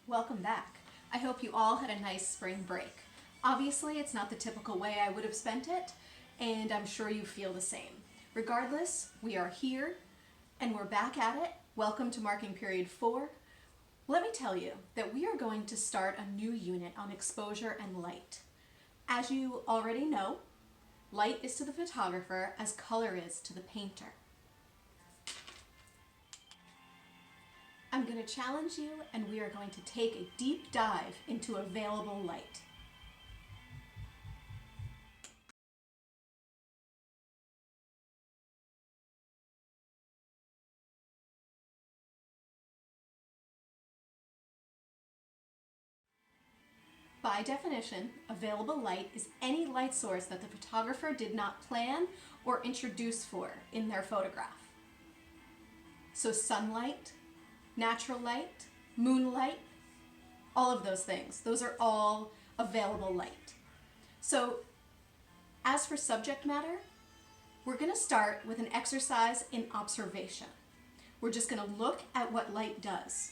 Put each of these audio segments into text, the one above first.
Welcome back. I hope you all had a nice spring break. Obviously, it's not the typical way I would have spent it, and I'm sure you feel the same. Regardless, we are here and we're back at it. Welcome to Marking Period 4. Let me tell you that we are going to start a new unit on exposure and light. As you already know, light is to the photographer as color is to the painter. I'm going to challenge you, and we are going to take a deep dive into available light. By definition, available light is any light source that the photographer did not plan or introduce for in their photograph. So sunlight, natural light, moonlight, all of those things. Those are all available light. So as for subject matter, we're going to start with an exercise in observation. We're just going to look at what light does.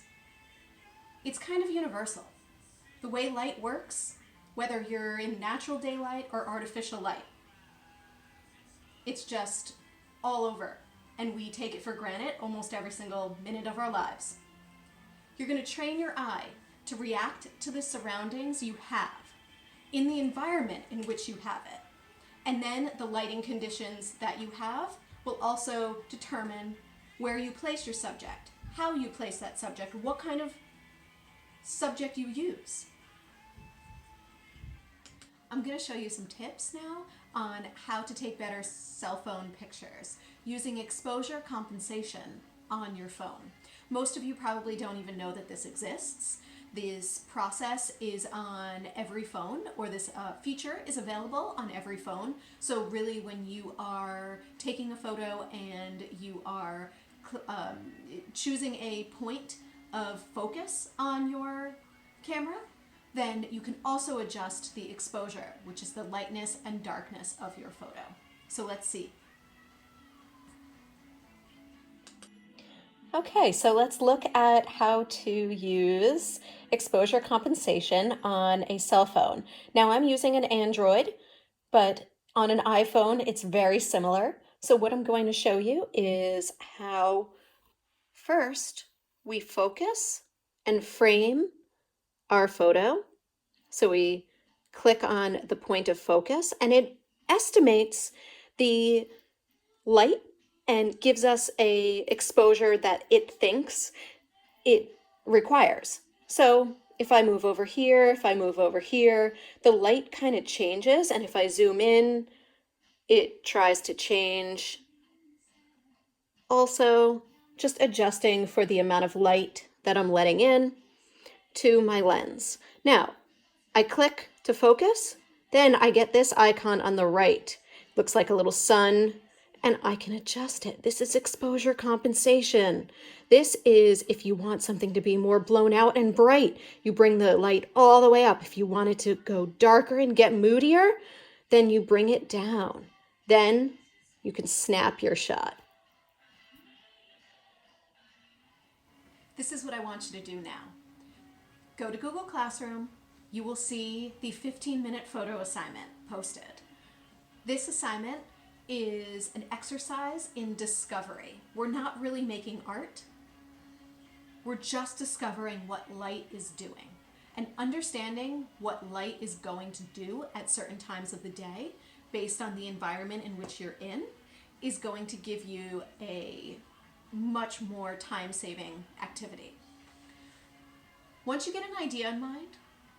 It's kind of universal. The way light works, whether you're in natural daylight or artificial light, it's just all over, and we take it for granted almost every single minute of our lives. You're going to train your eye to react to the surroundings you have in the environment in which you have it. And then the lighting conditions that you have will also determine where you place your subject, how you place that subject, what kind of subject you use. I'm going to show you some tips now on how to take better cell phone pictures using exposure compensation on your phone. Most of you probably don't even know that this exists. This process is on every phone, or this feature is available on every phone. So really, when you are taking a photo and you are choosing a point of focus on your camera, then you can also adjust the exposure, which is the lightness and darkness of your photo. So let's see. Okay, so let's look at how to use exposure compensation on a cell phone. Now I'm using an Android, but on an iPhone it's very similar. So what I'm going to show you is how first we focus and frame our photo. So we click on the point of focus and it estimates the light and gives us a exposure that it thinks it requires. So if I move over here, if I move over here, the light kind of changes, and if I zoom in, it tries to change. Also, just adjusting for the amount of light that I'm letting in to my lens. Now, I click to focus, then I get this icon on the right. Looks like a little sun, and I can adjust it. This is exposure compensation. This is if you want something to be more blown out and bright, you bring the light all the way up. If you want it to go darker and get moodier, then you bring it down. Then you can snap your shot. This is what I want you to do now. Go to Google Classroom. You will see the 15-minute photo assignment posted. This assignment is an exercise in discovery. We're not really making art. We're just discovering what light is doing. And understanding what light is going to do at certain times of the day based on the environment in which you're in is going to give you a much more time-saving activity. Once you get an idea in mind,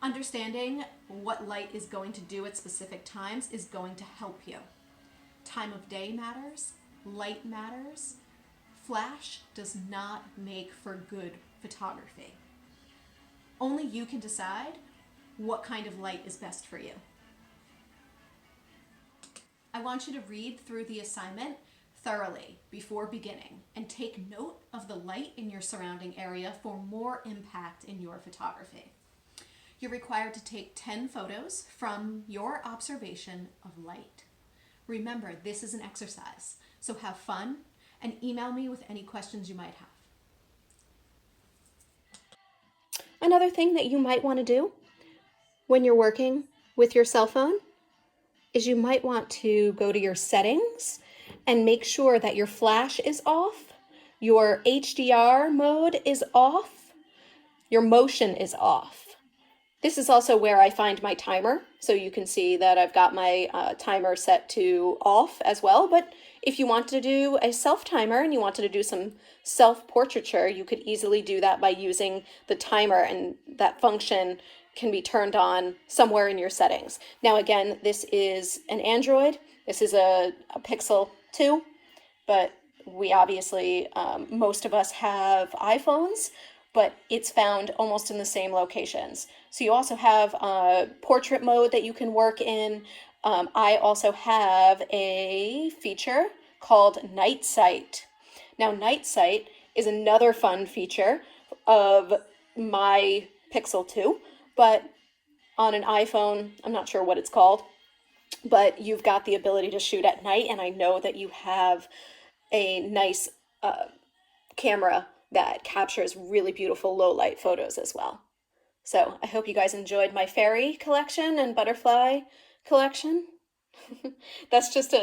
understanding what light is going to do at specific times is going to help you. Time of day matters, light matters. Flash does not make for good photography. Only you can decide what kind of light is best for you. I want you to read through the assignment thoroughly before beginning and take note of the light in your surrounding area for more impact in your photography. You're required to take 10 photos from your observation of light. Remember, this is an exercise, so have fun and email me with any questions you might have. Another thing that you might want to do when you're working with your cell phone is you might want to go to your settings and make sure that your flash is off, your HDR mode is off, your motion is off. This is also where I find my timer, so you can see that I've got my timer set to off as well. But if you want to do a self-timer and you wanted to do some self-portraiture, you could easily do that by using the timer, and that function can be turned on somewhere in your settings. Now again, this is an Android. This is a Pixel 2, but we obviously, most of us have iPhones, but it's found almost in the same locations. So you also have portrait mode that you can work in. I also have a feature called Night Sight. Now, Night Sight is another fun feature of my Pixel 2, but on an iPhone, I'm not sure what it's called, but you've got the ability to shoot at night, and I know that you have a nice camera that captures really beautiful low light photos as well. So I hope you guys enjoyed my fairy collection and butterfly collection. That's just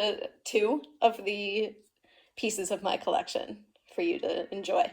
two of the pieces of my collection for you to enjoy.